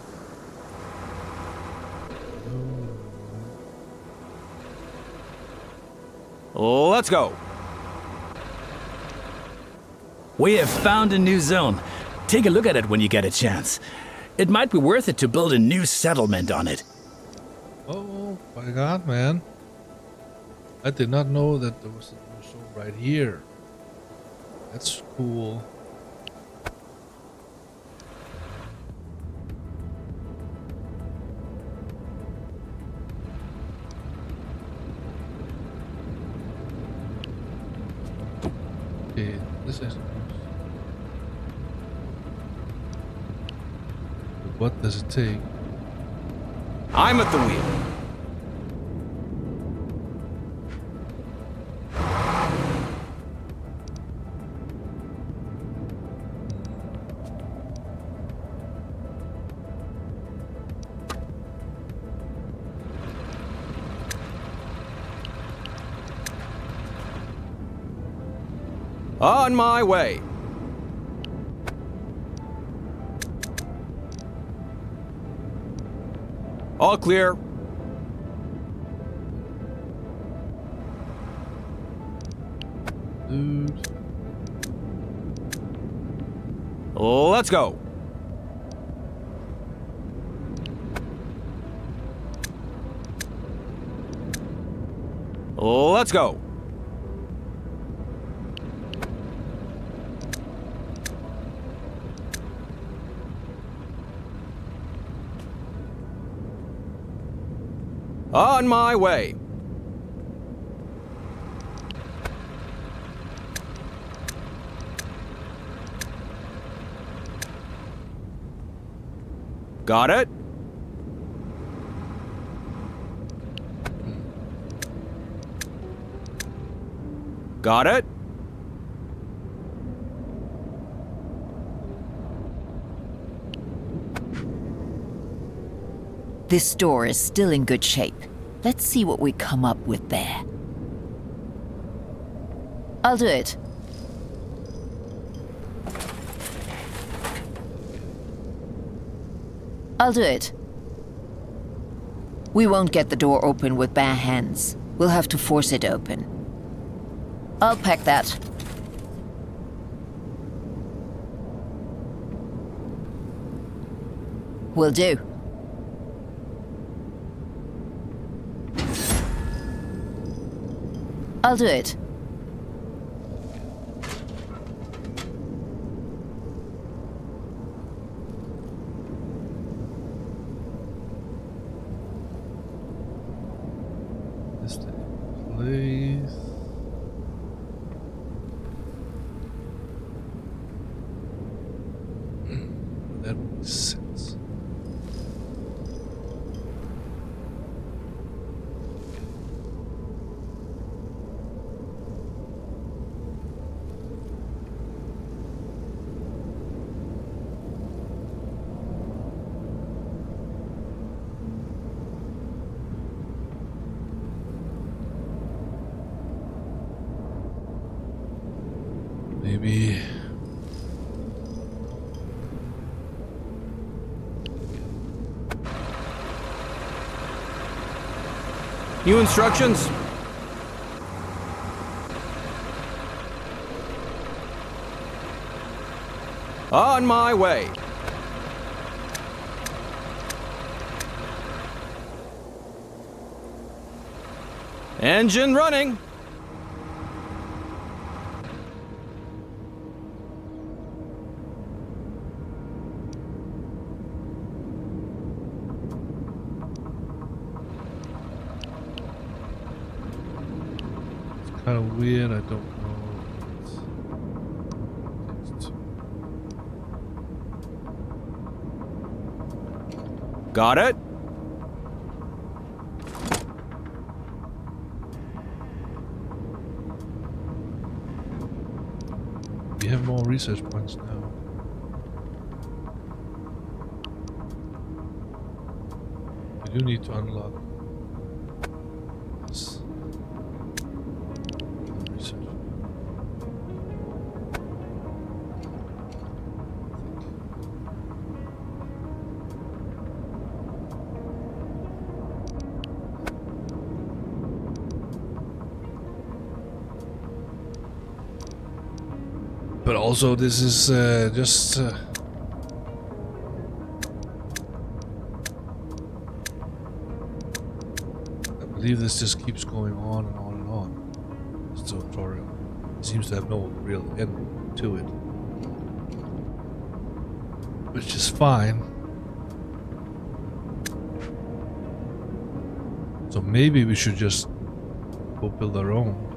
Let's go. We have found a new zone. Take a look at it when you get a chance. It might be worth it to build a new settlement on it. Oh my god, man. I did not know that there was a new zone right here. That's cool. Okay, this is. What does it take? I'm at the wheel. On my way. All clear. Dude. Let's go. Let's go. On my way. Got it? Got it? This door is still in good shape. Let's see what we come up with there. I'll do it. I'll do it. We won't get the door open with bare hands. We'll have to force it open. I'll pack that. Will do. I'll do it. This takes place. That makes sense. Maybe. New instructions? On my way. Engine running. Kind of weird, I don't know. Got it? We have more research points now. We do need to unlock this. Research. But also, this is just. I believe this just keeps going on and on and on. This tutorial seems to have no real end to it, which is fine. So maybe we should just go build our own.